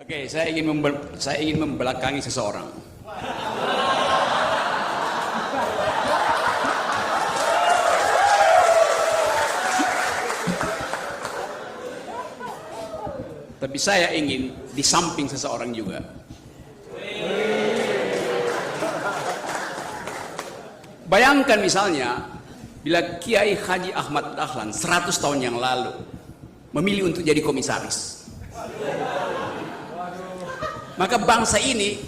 Oke, saya ingin membelakangi seseorang. Tapi saya ingin di samping seseorang juga. Bayangkan misalnya bila Kiai Haji Ahmad Dahlan 100 tahun yang lalu memilih untuk jadi komisaris, maka bangsa ini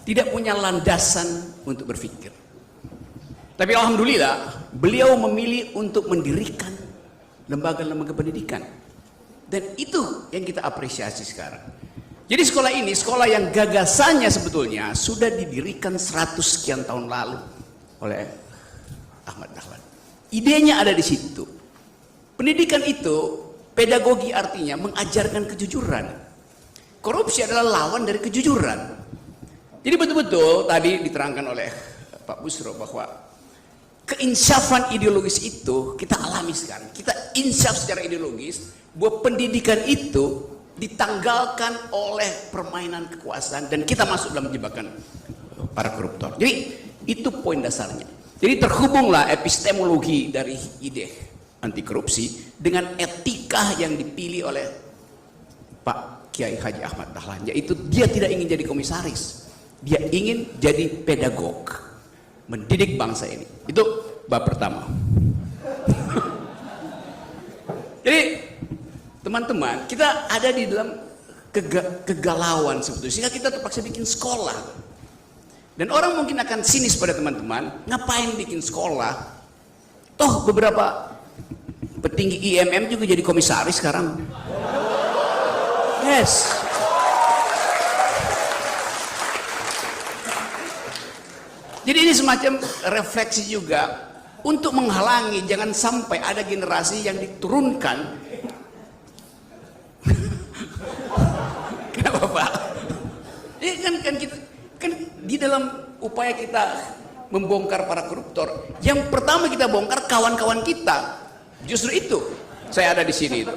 tidak punya landasan untuk berpikir. Tapi alhamdulillah beliau memilih untuk mendirikan lembaga-lembaga pendidikan, dan itu yang kita apresiasi sekarang. Jadi sekolah ini sekolah yang gagasannya sebetulnya sudah didirikan 100 sekian tahun lalu oleh Ahmad Dahlan. Idenya ada di situ. Pendidikan itu pedagogi, artinya mengajarkan kejujuran. Korupsi adalah lawan dari kejujuran. Jadi betul-betul tadi diterangkan oleh Pak Busro bahwa keinsafan ideologis itu kita alami sekarang. Kita insaf secara ideologis bahwa pendidikan itu ditanggalkan oleh permainan kekuasaan dan kita masuk dalam jebakan para koruptor. Jadi itu poin dasarnya. Jadi terhubunglah epistemologi dari ide anti korupsi dengan etika yang dipilih oleh Pak Kiai Haji Ahmad Dahlan, yaitu dia tidak ingin jadi komisaris, dia ingin jadi pedagog, mendidik bangsa ini. Itu bab pertama. Jadi teman-teman, kita ada di dalam kegalauan sebetulnya, sehingga kita terpaksa bikin sekolah. Dan orang mungkin akan sinis pada teman-teman, ngapain bikin sekolah? Toh beberapa petinggi IMM juga jadi komisaris sekarang. Yes. Jadi ini semacam refleksi juga untuk menghalangi jangan sampai ada generasi yang diturunkan. Kenapa Pak? Ini kan kita kan di dalam upaya kita membongkar para koruptor, yang pertama kita bongkar kawan-kawan kita. Justru itu saya ada di sini itu.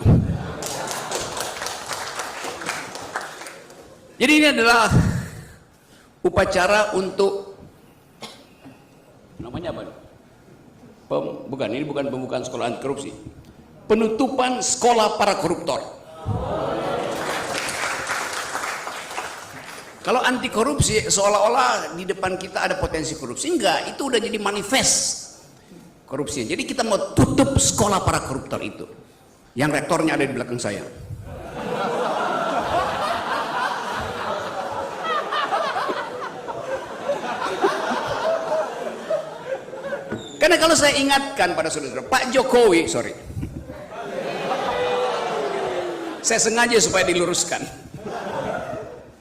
Jadi ini adalah upacara untuk namanya apa? Ini bukan pembukaan sekolah anti korupsi. Penutupan sekolah para koruptor. Kalau anti korupsi seolah-olah di depan kita ada potensi korupsi, enggak, itu udah jadi manifest korupsi. Jadi kita mau tutup sekolah para koruptor itu. Yang rektornya ada di belakang saya. Karena kalau saya ingatkan pada saudara, Pak Jokowi, saya sengaja supaya diluruskan.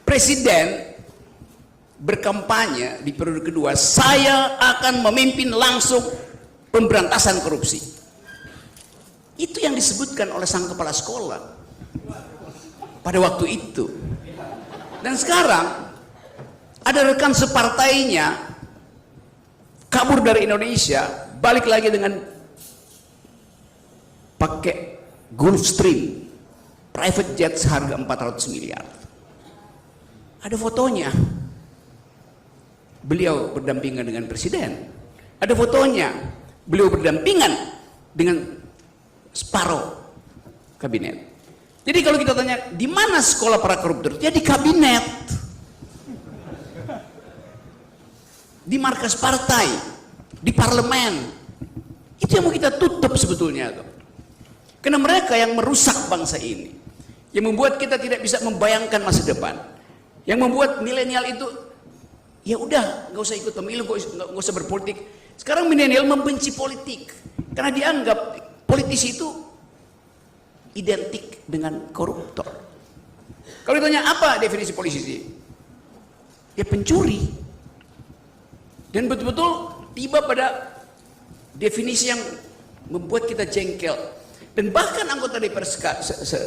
Presiden berkampanye di periode kedua, saya akan memimpin langsung pemberantasan korupsi. Itu yang disebutkan oleh sang kepala sekolah pada waktu itu. Dan sekarang ada rekan separtainya kabur dari Indonesia, balik lagi dengan pakai Gulfstream private jet seharga 400 miliar. Ada fotonya, beliau berdampingan dengan presiden. Ada fotonya, beliau berdampingan dengan separuh kabinet. Jadi kalau kita tanya di mana sekolah para koruptor, ya di kabinet, di markas partai, di parlemen. Itu yang mau kita tutup sebetulnya tuh. Karena mereka yang merusak bangsa ini, yang membuat kita tidak bisa membayangkan masa depan. Yang membuat milenial itu ya udah nggak usah ikut pemilu, nggak usah berpolitik. Sekarang milenial membenci politik karena dianggap politisi itu identik dengan koruptor. Kalau ditanya apa definisi politisi, ya pencuri. Dan betul-betul tiba pada definisi yang membuat kita jengkel. Dan bahkan anggota DPR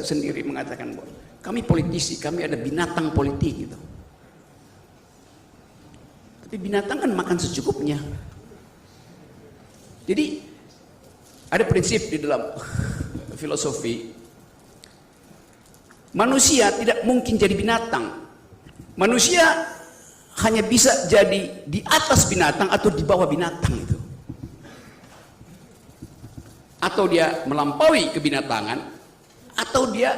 sendiri mengatakan bahwa kami politisi, kami ada binatang politik gitu. Tapi binatang kan makan secukupnya. Jadi ada prinsip di dalam filosofi Manusia tidak mungkin jadi binatang. Manusia hanya bisa jadi di atas binatang atau di bawah binatang itu. Atau dia melampaui kebinatangan, atau dia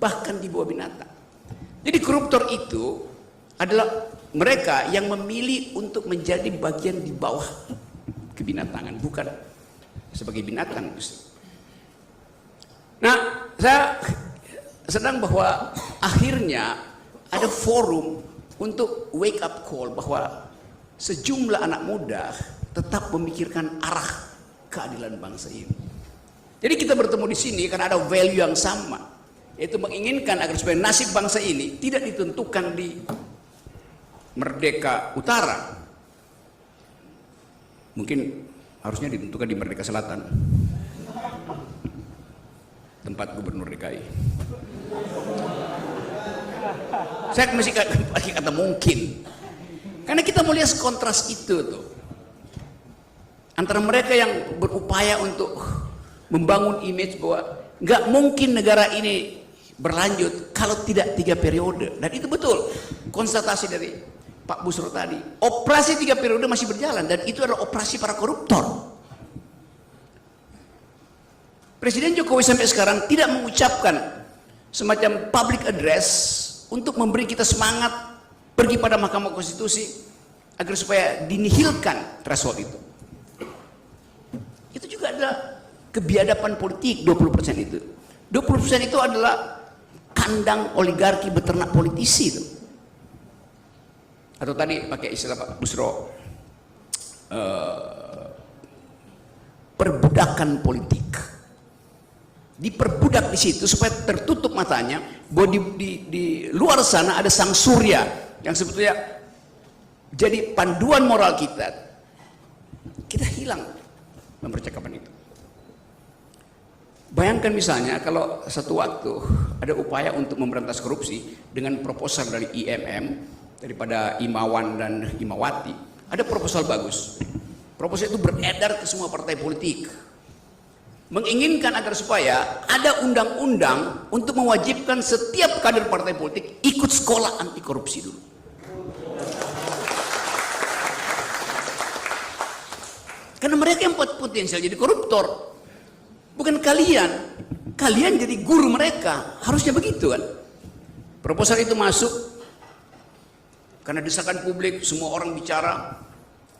bahkan di bawah binatang. Jadi koruptor itu adalah mereka yang memilih untuk menjadi bagian di bawah kebinatangan, bukan sebagai binatang. Nah, saya sedang bahwa akhirnya ada forum untuk wake up call bahwa sejumlah anak muda tetap memikirkan arah keadilan bangsa ini. Jadi kita bertemu di sini karena ada value yang sama, yaitu menginginkan agar supaya nasib bangsa ini tidak ditentukan di Merdeka Utara. Mungkin harusnya ditentukan di Merdeka Selatan, tempat gubernur DKI. Saya masih pakai kata mungkin, karena kita mau lihat kontras itu tuh antara mereka yang berupaya untuk membangun image bahwa nggak mungkin negara ini berlanjut kalau tidak 3 periode, dan itu betul konstatasi dari Pak Busro tadi. Operasi 3 periode masih berjalan dan itu adalah operasi para koruptor. Presiden Jokowi sampai sekarang tidak mengucapkan semacam public address untuk memberi kita semangat pergi pada Mahkamah Konstitusi agar supaya dinihilkan threshold itu. Itu juga adalah kebiadaban politik. 20% itu 20% itu adalah kandang oligarki beternak politisi itu. Atau tadi pakai istilah Pak Busro, perbudakan politik. Diperbudak di situ supaya tertutup matanya bahwa di luar sana ada sang surya yang sebetulnya jadi panduan moral kita. Kita hilang mempercakapan itu. Bayangkan misalnya kalau satu waktu ada upaya untuk memberantas korupsi dengan proposal dari IMM, daripada Imawan dan Imawati, ada proposal bagus. Proposal itu beredar ke semua partai politik, menginginkan agar supaya ada undang-undang untuk mewajibkan setiap kader partai politik ikut sekolah anti korupsi dulu. Karena mereka yang potensial jadi koruptor, bukan kalian. Kalian jadi guru mereka, harusnya begitu kan. Proposal itu masuk karena desakan publik, semua orang bicara,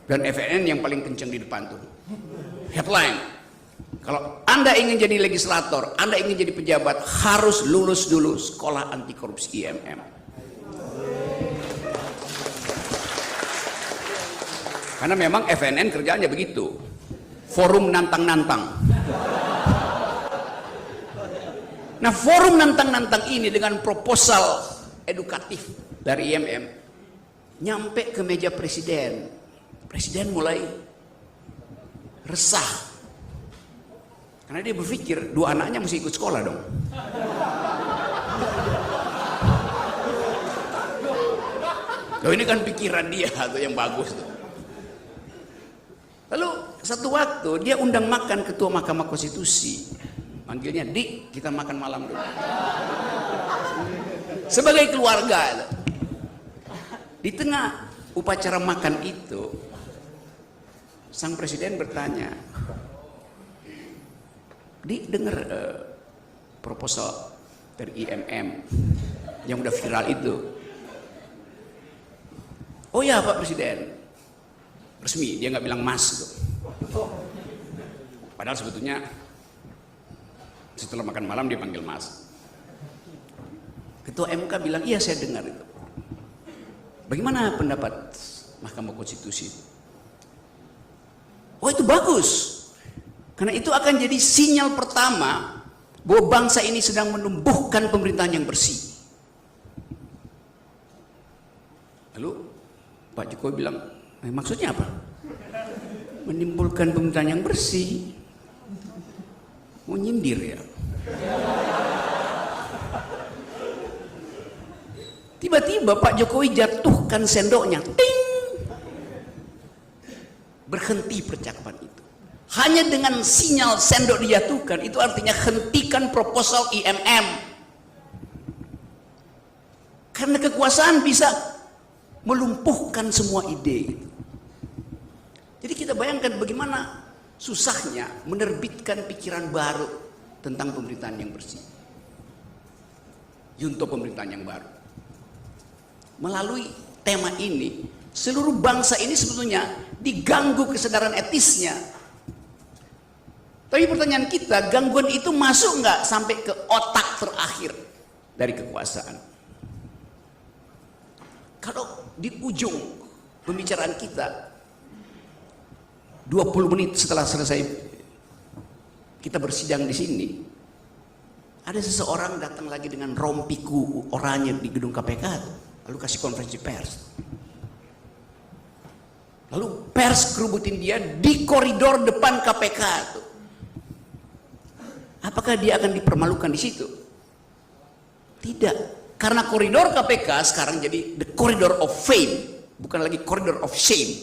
dan FNN yang paling kencang di depan tuh. Headline, kalau Anda ingin jadi legislator, Anda ingin jadi pejabat, harus lulus dulu sekolah anti korupsi IMM. Karena memang FNN kerjaannya begitu, forum nantang-nantang. Nah, forum nantang-nantang ini dengan proposal edukatif dari IMM nyampe ke meja presiden. Presiden mulai resah karena dia berpikir 2 anaknya mesti ikut sekolah dong. Loh, ini kan pikiran dia atau yang bagus tuh. Lalu satu waktu dia undang makan ketua Mahkamah Konstitusi, manggilnya, "Dik, kita makan malam dulu." Sebagai keluarga. Di tengah upacara makan itu, sang presiden bertanya, "Dik, dengar proposal dari IMM yang udah viral itu?" "Oh ya Pak Presiden." Resmi, dia nggak bilang mas gitu. Padahal sebetulnya setelah makan malam dia panggil mas. Ketua MK bilang, "Iya saya dengar itu. Bagaimana pendapat Mahkamah Konstitusi?" "Oh itu bagus, karena itu akan jadi sinyal pertama bahwa bangsa ini sedang menumbuhkan pemerintahan yang bersih." Lalu Pak Jokowi bilang, "Maksudnya apa? Menimbulkan pemerintahan yang bersih? Mau nyindir ya?" Tiba-tiba Pak Jokowi jatuhkan sendoknya, ting, berhenti percakapan itu. Hanya dengan sinyal sendok dijatuhkan, itu artinya hentikan proposal IMM. kekuasaan bisa melumpuhkan semua ide. Jadi kita bayangkan bagaimana susahnya menerbitkan pikiran baru tentang pemerintahan yang bersih. Junto pemerintahan yang baru. Melalui tema ini, seluruh bangsa ini sebetulnya diganggu kesadaran etisnya. Tapi pertanyaan kita, gangguan itu masuk nggak sampai ke otak terakhir dari kekuasaan? Kalau di ujung pembicaraan kita, 20 menit setelah selesai kita bersidang di sini, ada seseorang datang lagi dengan rompiku oranye di gedung KPK, lalu kasih konferensi pers. Lalu pers kerubutin dia di koridor depan KPK tuh. Apakah dia akan dipermalukan di situ? Tidak, karena koridor KPK sekarang jadi the corridor of fame, bukan lagi corridor of shame.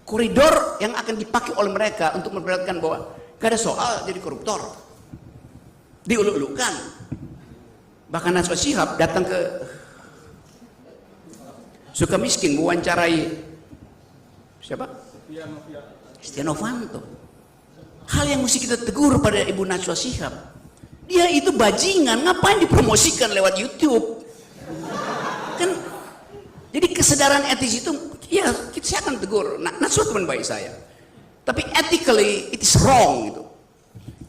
Koridor yang akan dipakai oleh mereka untuk memperlihatkan bahwa gak ada soal jadi koruptor, diuluk-ulukan. Bahkan Najwa Shihab datang ke Sukamiskin mewawancarai siapa? Setia Novanto. Hal yang mesti kita tegur pada Ibu Najwa Shihab, dia itu bajingan, ngapain dipromosikan lewat YouTube? Kan jadi kesadaran etis itu, ya saya akan tegur. Najwa teman baik saya, tapi ethically it is wrong gitu.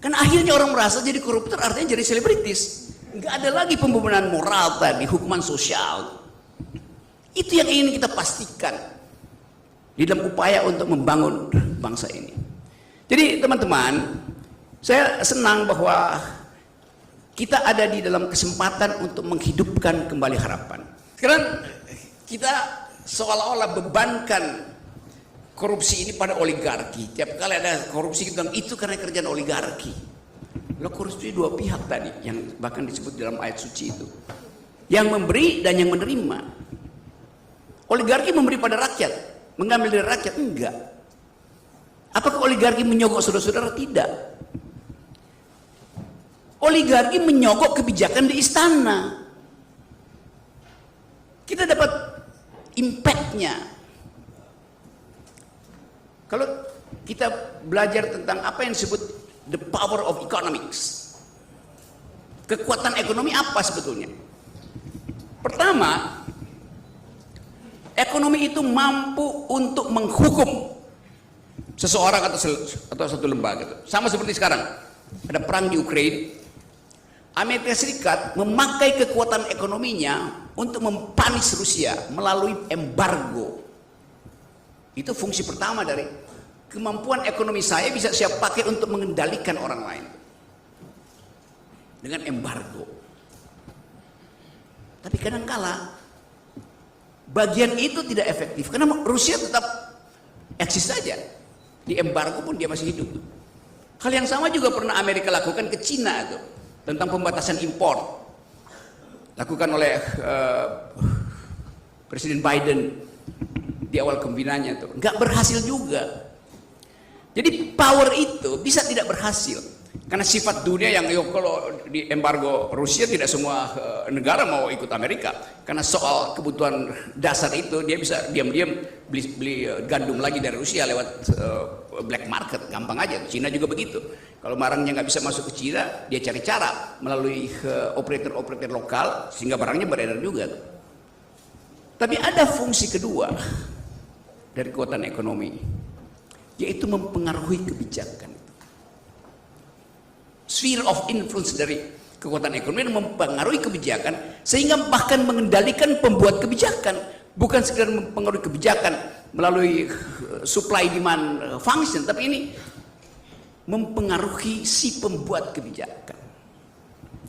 Kan akhirnya orang merasa jadi koruptor artinya jadi selebritis. Nggak ada lagi pembenahan moral tadi, hukuman sosial. Itu yang ingin kita pastikan di dalam upaya untuk membangun bangsa ini. Jadi teman-teman, saya senang bahwa kita ada di dalam kesempatan untuk menghidupkan kembali harapan. Sekarang kita seolah-olah bebankan korupsi ini pada oligarki. Tiap kali ada korupsi kita bilang itu karena kerjaan oligarki. Lalu korupsi dua pihak tadi yang bahkan disebut dalam ayat suci itu. Yang memberi dan yang menerima. Oligarki memberi pada rakyat, mengambil dari rakyat? Enggak. Apakah oligarki menyogok saudara-saudara? Tidak. Oligarki menyogok kebijakan di istana. Kita dapat impactnya. Kalau kita belajar tentang apa yang disebut the power of economics, kekuatan ekonomi apa sebetulnya? Pertama, ekonomi itu mampu untuk menghukum seseorang atau satu lembaga. Sama seperti sekarang ada perang di Ukraina, Amerika Serikat memakai kekuatan ekonominya untuk mempanis Rusia melalui embargo. Itu fungsi pertama dari kemampuan ekonomi saya bisa saya pakai untuk mengendalikan orang lain dengan embargo. Tapi kadangkala bagian itu tidak efektif karena Rusia tetap eksis saja. Di embargo pun dia masih hidup. Hal yang sama juga pernah Amerika lakukan ke Cina itu tentang pembatasan impor. Lakukan oleh Presiden Biden di awal kepemimpinannya itu nggak berhasil juga. Jadi power itu bisa tidak berhasil karena sifat dunia yang kalau di embargo Rusia tidak semua negara mau ikut Amerika karena soal kebutuhan dasar itu dia bisa diam-diam beli gandum lagi dari Rusia lewat black market, gampang aja. Cina juga begitu. Kalau barangnya nggak bisa masuk ke Cina, dia cari cara melalui operator lokal sehingga barangnya beredar juga. Tapi ada fungsi kedua dari kekuatan ekonomi, yaitu mempengaruhi kebijakan. Sphere of influence dari kekuatan ekonomi mempengaruhi kebijakan sehingga bahkan mengendalikan pembuat kebijakan, bukan sekedar mempengaruhi kebijakan melalui supply demand function, tapi ini mempengaruhi si pembuat kebijakan.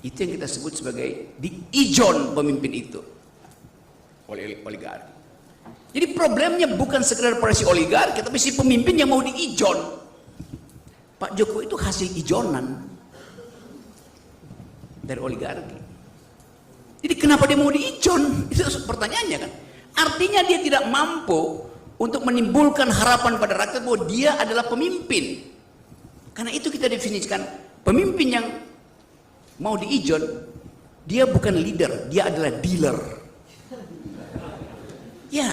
Itu yang kita sebut sebagai diijon pemimpin itu oleh oligarki. Jadi problemnya bukan sekedar pada si oligarki, tapi si pemimpin yang mau diijon. Pak Jokowi itu hasil ijonan dari oligarki. Jadi kenapa dia mau diijon? Itu pertanyaannya kan. Artinya dia tidak mampu untuk menimbulkan harapan pada rakyat bahwa dia adalah pemimpin. Karena itu kita definisikan pemimpin yang mau diijon, dia bukan leader, dia adalah dealer. Ya.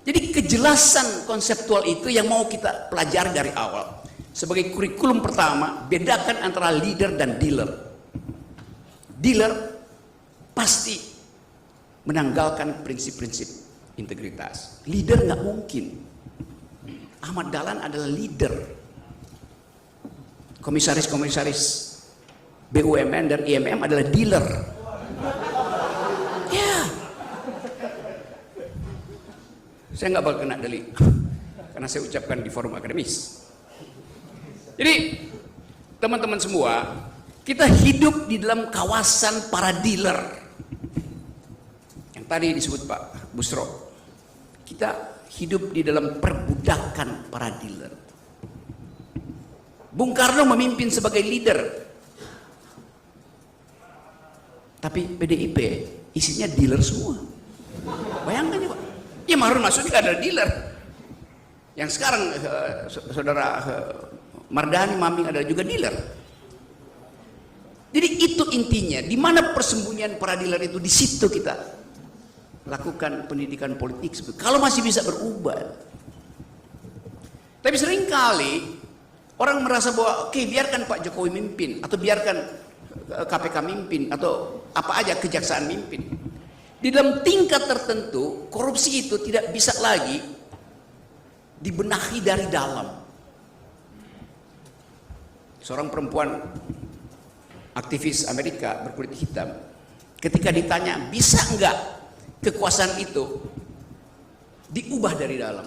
Jadi kejelasan konseptual itu yang mau kita pelajari dari awal. Sebagai kurikulum pertama, bedakan antara leader dan dealer. Dealer pasti menanggalkan prinsip-prinsip integritas. Leader nggak mungkin. Ahmad Dahlan adalah leader. Komisaris-komisaris BUMN dan IMM adalah dealer. Ya. Saya nggak bakal kena delik karena saya ucapkan di forum akademis. Jadi teman-teman semua, kita hidup di dalam kawasan para dealer yang tadi disebut Pak Busro. Kita hidup di dalam perbudakan para dealer. Bung Karno memimpin sebagai leader, tapi PDIP isinya dealer semua. Bayangkan ya Pak. Ya Harun Masiku adalah dealer. Yang sekarang saudara Mardhani Maming adalah juga dealer. Jadi itu intinya, di mana persembunyian para dealer itu, di situ kita lakukan pendidikan politik. Kalau masih bisa berubah. Tapi seringkali orang merasa bahwa oke, biarkan Pak Jokowi mimpin, atau biarkan KPK mimpin, atau apa aja kejaksaan mimpin. Di dalam tingkat tertentu, korupsi itu tidak bisa lagi dibenahi dari dalam. Seorang perempuan aktivis Amerika berkulit hitam, ketika ditanya bisa enggak kekuasaan itu diubah dari dalam,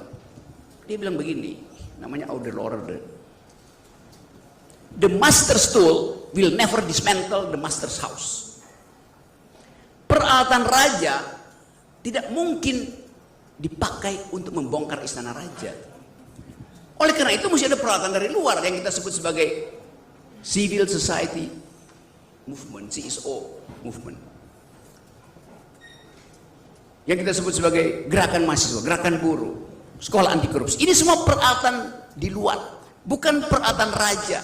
dia bilang begini, namanya Audre Lorde, the master's tool will never dismantle the master's house. Peralatan raja tidak mungkin dipakai untuk membongkar istana raja. Oleh karena itu mesti ada peralatan dari luar yang kita sebut sebagai Civil Society Movement, CSO Movement. Yang kita sebut sebagai gerakan mahasiswa, gerakan buruh, sekolah anti korupsi. Ini semua peralatan di luar, bukan peralatan raja.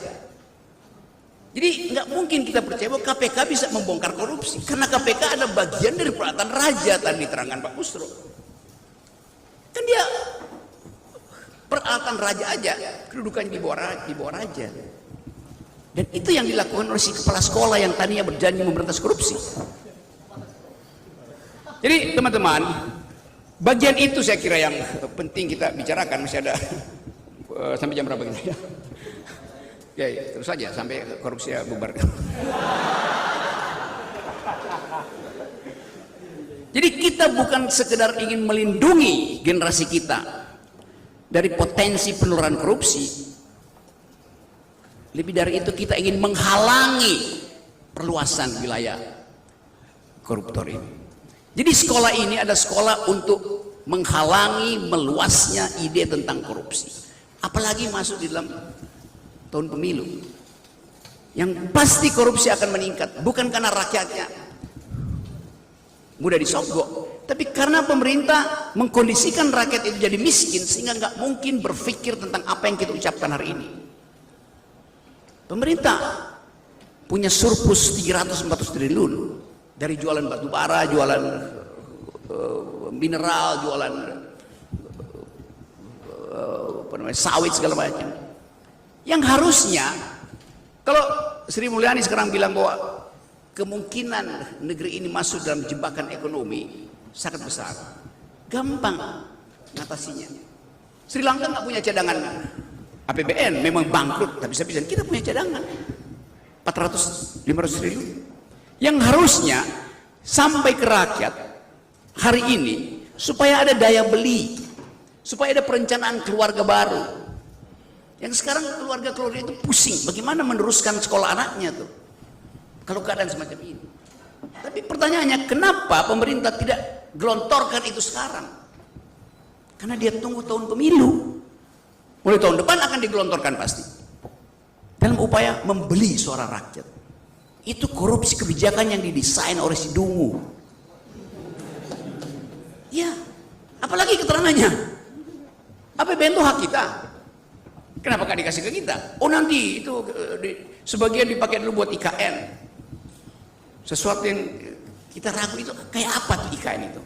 Jadi nggak mungkin kita percaya bahwa KPK bisa membongkar korupsi, karena KPK ada bagian dari peralatan raja tadi diterangkan Pak Busro. Kan dia peralatan raja aja, kedudukannya di bawah raja. Dan itu yang dilakukan oleh si kepala sekolah yang tadinya berjanji memberantas korupsi. Jadi teman-teman, bagian itu saya kira yang penting kita bicarakan. Masih ada sampai jam berapa kita? Ya, terus saja sampai korupsi bubar. Jadi kita bukan sekedar ingin melindungi generasi kita dari potensi penularan korupsi. Lebih dari itu kita ingin menghalangi perluasan wilayah koruptor ini. Jadi sekolah ini ada sekolah untuk menghalangi meluasnya ide tentang korupsi. Apalagi masuk di dalam tahun pemilu. Yang pasti korupsi akan meningkat. Bukan karena rakyatnya mudah disogok, tapi karena pemerintah mengkondisikan rakyat itu jadi miskin sehingga nggak mungkin berpikir tentang apa yang kita ucapkan hari ini. Pemerintah punya surplus 300-400 triliun dari jualan batu bara, jualan mineral, jualan sawit segala macam. Yang harusnya, kalau Sri Mulyani sekarang bilang bahwa kemungkinan negeri ini masuk dalam jebakan ekonomi sangat besar, gampang ngatasinya. Sri Lanka nggak punya cadangan APBN, memang bangkrut, tapi bisa-bisa kita punya cadangan 400-500 triliun yang harusnya sampai ke rakyat hari ini supaya ada daya beli, supaya ada perencanaan keluarga baru. Yang sekarang keluarga itu pusing bagaimana meneruskan sekolah anaknya tuh kalau keadaan semacam ini. Tapi pertanyaannya, kenapa pemerintah tidak gelontorkan itu sekarang? Karena dia tunggu tahun pemilu. Mulai tahun depan akan digelontorkan pasti. Dalam upaya membeli suara rakyat. Itu korupsi kebijakan yang didesain oleh si Dungu. Ya, apalagi keterangannya. APBN itu hak kita. Kenapa gak dikasih ke kita? Oh nanti itu sebagian dipakai dulu buat IKN. Sesuatu yang kita ragu itu kayak apa tuh IKN itu?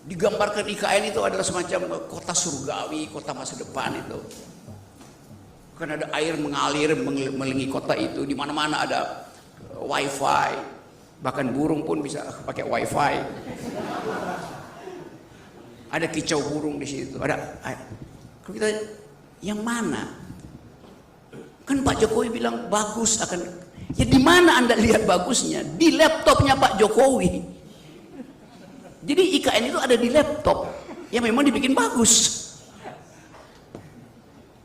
digambarkan IKN itu adalah semacam kota surgawi, kota masa depan itu. Kan ada air mengalir mengelilingi kota itu, di mana-mana ada wifi, bahkan burung pun bisa pakai wifi. Ada kicau burung di situ. Kalau kita yang mana? Kan Pak Jokowi bilang bagus akan. Ya di mana Anda lihat bagusnya? Di laptopnya Pak Jokowi. Jadi IKN itu ada di laptop yang memang dibikin bagus.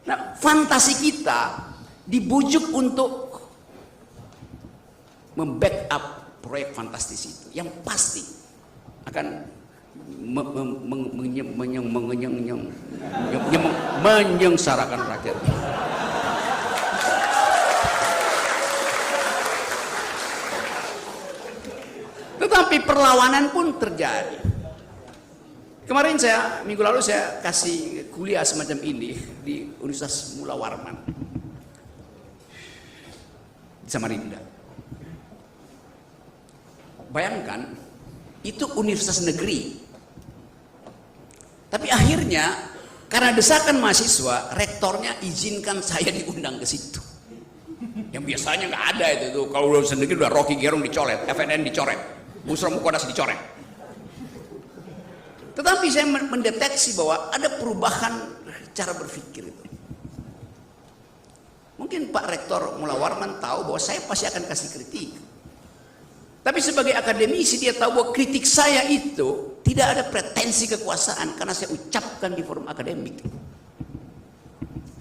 Nah, fantasi kita dibujuk untuk membackup proyek fantastis itu, yang pasti akan menyengsarakan rakyat. Tetapi perlawanan pun terjadi. Kemarin minggu lalu saya kasih kuliah semacam ini di Universitas Mula Warman di Samarinda. Bayangkan, itu universitas negeri. Tapi akhirnya karena desakan mahasiswa, rektornya izinkan saya diundang ke situ. Yang biasanya nggak ada itu tuh. Kalau universitas negeri udah Rocky Gerung dicoret, FNN dicoret, Busra Mukodas dicoret. Tetapi saya mendeteksi bahwa ada perubahan cara berpikir itu. Mungkin Pak Rektor Mula Warman tahu bahwa saya pasti akan kasih kritik. Tapi sebagai akademisi dia tahu bahwa kritik saya itu tidak ada pretensi kekuasaan karena saya ucapkan di forum akademik.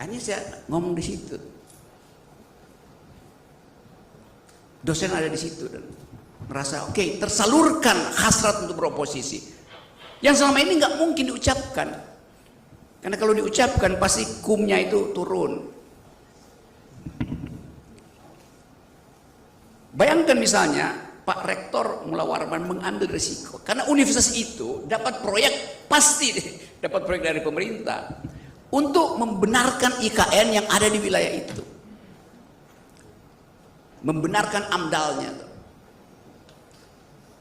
Hanya saya ngomong di situ. Dosen ada di situ dan merasa oke, tersalurkan hasrat untuk beroposisi. Yang selama ini nggak mungkin diucapkan. Karena kalau diucapkan pasti kumnya itu turun. Bayangkan misalnya Pak Rektor Mula Warman mengambil risiko karena universitas itu dapat proyek, pasti dapat proyek dari pemerintah untuk membenarkan IKN yang ada di wilayah itu, membenarkan amdalnya.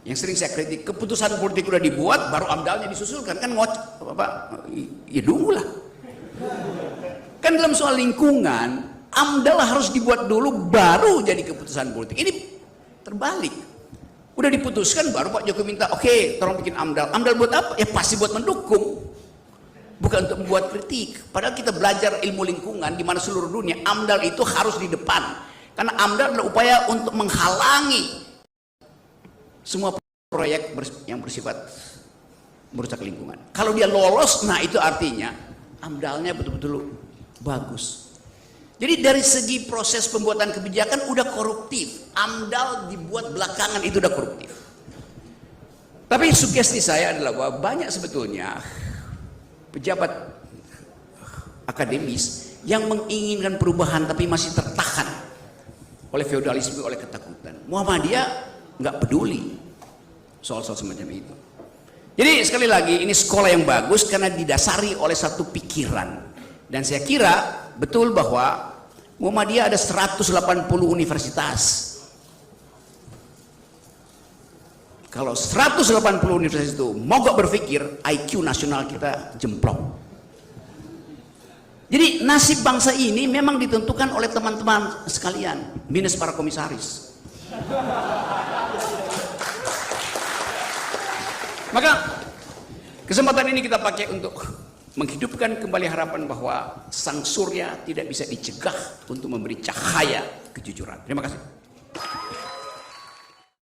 Yang sering saya kritik, keputusan politik udah dibuat baru amdalnya disusulkan, kan ya dululah. Kan dalam soal lingkungan amdal harus dibuat dulu baru jadi keputusan politik. Ini terbalik. Udah diputuskan baru Pak Jokowi minta oke, tolong bikin amdal. Amdal buat apa? Ya pasti buat mendukung, bukan untuk membuat kritik. Padahal kita belajar ilmu lingkungan di mana seluruh dunia amdal itu harus di depan, karena amdal adalah upaya untuk menghalangi semua proyek yang bersifat merusak lingkungan. Kalau dia lolos, nah itu artinya amdalnya betul-betul bagus. Jadi dari segi proses pembuatan kebijakan udah koruptif. Amdal dibuat belakangan itu udah koruptif. Tapi sugesti saya adalah bahwa banyak sebetulnya pejabat akademis yang menginginkan perubahan tapi masih tertahan oleh feodalisme, oleh ketakutan. Muhammadiyah nggak peduli soal-soal semacam itu. Jadi sekali lagi ini sekolah yang bagus karena didasari oleh satu pikiran. Dan saya kira betul bahwa Muhammadiyah ada 180 universitas. Kalau 180 universitas itu mogok berpikir, IQ nasional kita jemplok. Jadi nasib bangsa ini memang ditentukan oleh teman-teman sekalian, minus para komisaris. Maka kesempatan ini kita pakai untuk menghidupkan kembali harapan bahwa sang surya tidak bisa dicegah untuk memberi cahaya kejujuran. Terima kasih.